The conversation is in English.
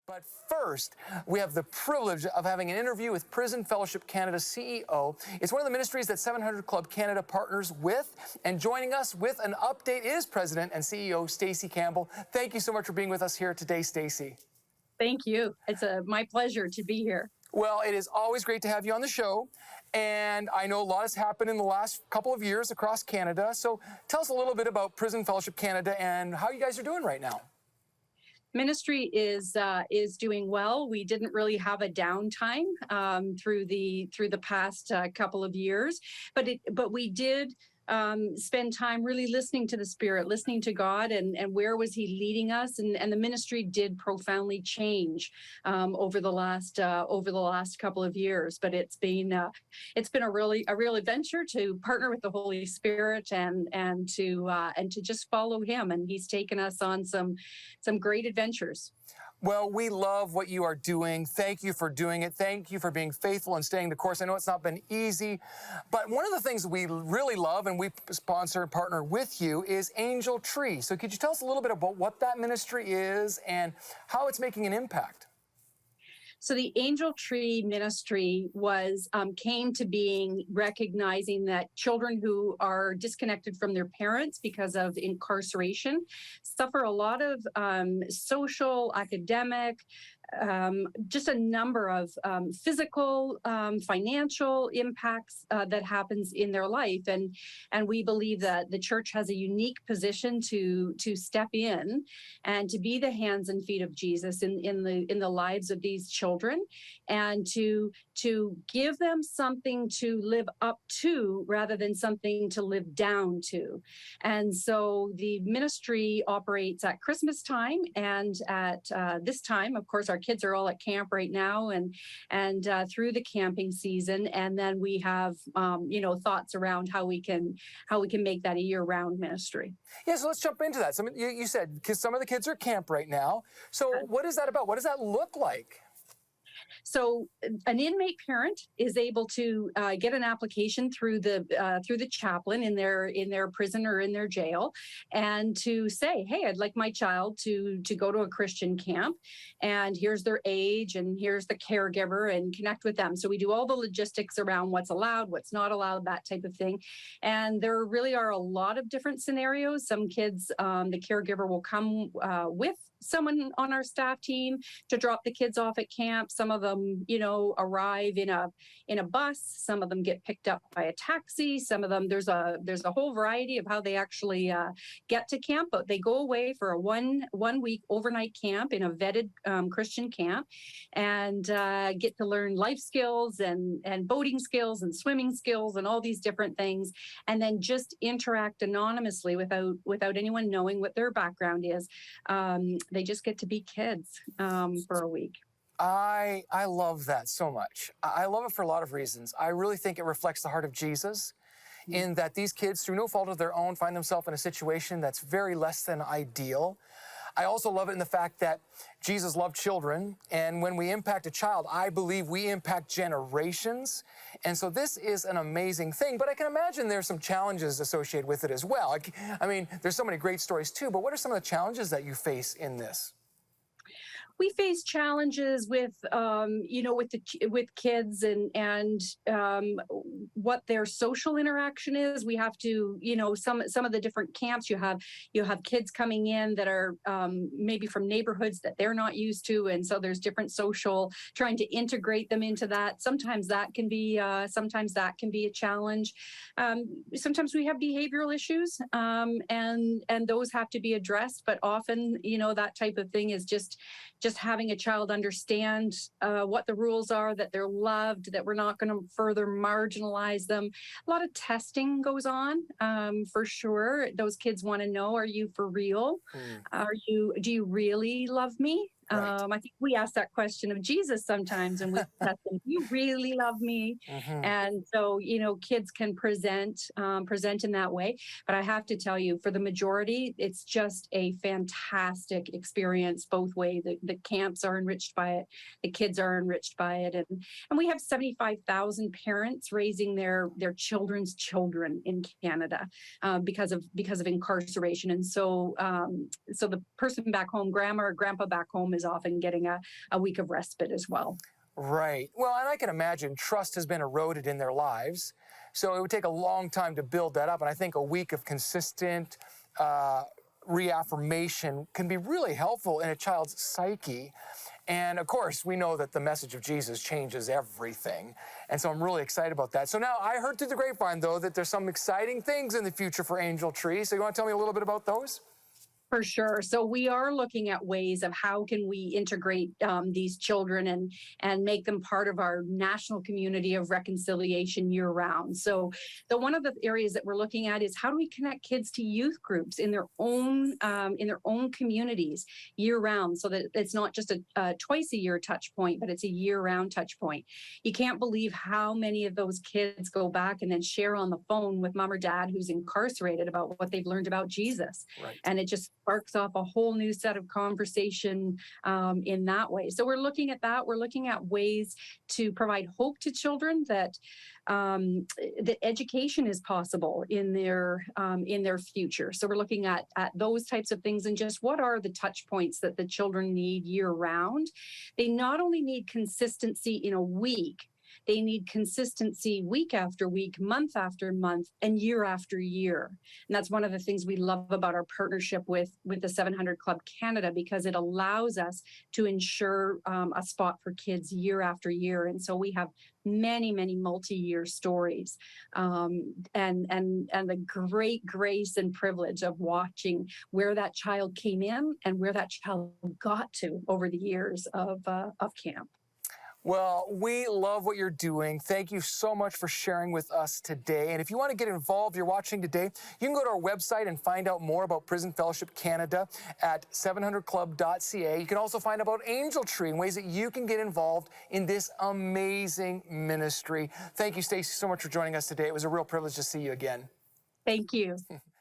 But first, we have the privilege of having an interview with Prison Fellowship Canada's CEO. It's one of the ministries that 700 Club Canada partners with. And joining us with an update is President and CEO Stacey Campbell. Thank you so much for being with us here today, Stacey. Thank you. It's my pleasure to be here. Well, it is always great to have you on the show. And I know a lot has happened in the last couple of years across Canada. So tell us a little bit about Prison Fellowship Canada and how you guys are doing right now. Ministry is doing well. We didn't really have a downtime through the past couple of years, but we did spend time really listening to the Spirit, listening to God, and where was He leading us, and the ministry did profoundly change over the last couple of years. But it's been a real adventure to partner with the Holy Spirit and to just follow Him, and He's taken us on some great adventures. Well, we love what you are doing. Thank you for doing it. Thank you for being faithful and staying the course. I know it's not been easy, but one of the things we really love, and we sponsor and partner with you, is Angel Tree. So could you tell us a little bit about what that ministry is and how it's making an impact? So the Angel Tree Ministry came to being recognizing that children who are disconnected from their parents because of incarceration suffer a lot of social, academic, just a number of physical, financial impacts that happens in their life, and we believe that the church has a unique position to step in and to be the hands and feet of Jesus in the lives of these children, and to give them something to live up to rather than something to live down to. And so the ministry operates at Christmas time and at this time. Of course, our kids are all at camp right now, and through the camping season, and then we have thoughts around how we can make that a year-round ministry. Yeah, so let's jump into that. You said because some of the kids are at camp right now. So what is that about? What does that look like? So an inmate parent is able to get an application through the chaplain in their prison or in their jail, and to say, hey, I'd like my child to go to a Christian camp, and here's their age, and here's the caregiver, and connect with them. So we do all the logistics around what's allowed, what's not allowed, that type of thing. And there really are a lot of different scenarios. Some kids, the caregiver will come with someone on our staff team to drop the kids off at camp. Some of them, arrive in a bus. Some of them get picked up by a taxi. Some of them, there's a whole variety of how they actually get to camp. But they go away for a one week overnight camp in a vetted Christian camp, and get to learn life skills and boating skills and swimming skills and all these different things, and then just interact anonymously without anyone knowing what their background is. They just get to be kids for a week. I love that so much. I love it for a lot of reasons. I really think it reflects the heart of Jesus, in that these kids, through no fault of their own, find themselves in a situation that's very less than ideal. I also love it in the fact that Jesus loved children, and when we impact a child, I believe we impact generations. And so this is an amazing thing, but I can imagine there's some challenges associated with it as well. I mean, there's so many great stories too, but what are some of the challenges that you face in this? We face challenges with kids and what their social interaction is. We have to, some of the different camps, you have kids coming in that are maybe from neighborhoods that they're not used to, and so there's different social, trying to integrate them into that. Sometimes that can be a challenge. Sometimes we have behavioral issues, and those have to be addressed. But often, that type of thing is just having a child understand what the rules are, that they're loved, that we're not going to further marginalize them. A lot of testing goes on, for sure. Those kids want to know, are you for real? Do you really love me? Right. I think we ask that question of Jesus sometimes, and we ask him, do you really love me? Mm-hmm. And so, kids can present in that way. But I have to tell you, for the majority, it's just a fantastic experience both ways. The camps are enriched by it. The kids are enriched by it. And we have 75,000 parents raising their children's children in Canada because of incarceration. And so the person back home, grandma or grandpa back home, is often getting a week of respite as well. Right. Well, and I can imagine trust has been eroded in their lives. So it would take a long time to build that up. And I think a week of consistent reaffirmation can be really helpful in a child's psyche. And of course, we know that the message of Jesus changes everything. And so I'm really excited about that. So now I heard through the grapevine, though, that there's some exciting things in the future for Angel Tree. So you want to tell me a little bit about those? For sure. So we are looking at ways of how can we integrate these children and make them part of our national community of reconciliation year round. So one of the areas that we're looking at is how do we connect kids to youth groups in their own communities year round, so that it's not just a twice a year touch point, but it's a year round touch point. You can't believe how many of those kids go back and then share on the phone with mom or dad who's incarcerated about what they've learned about Jesus. Right. And it just sparks off a whole new set of conversation in that way. So we're looking at that. We're looking at ways to provide hope to children that that education is possible in their future. So we're looking at those types of things and just what are the touch points that the children need year round. They not only need consistency in a week, they need consistency week after week, month after month, and year after year. And that's one of the things we love about our partnership with the 700 Club Canada, because it allows us to ensure a spot for kids year after year. And so we have many, many multi-year stories, and the great grace and privilege of watching where that child came in and where that child got to over the years of camp. Well, we love what you're doing. Thank you so much for sharing with us today. And if you want to get involved, you're watching today, you can go to our website and find out more about Prison Fellowship Canada at 700club.ca. You can also find out about Angel Tree and ways that you can get involved in this amazing ministry. Thank you, Stacey, so much for joining us today. It was a real privilege to see you again. Thank you.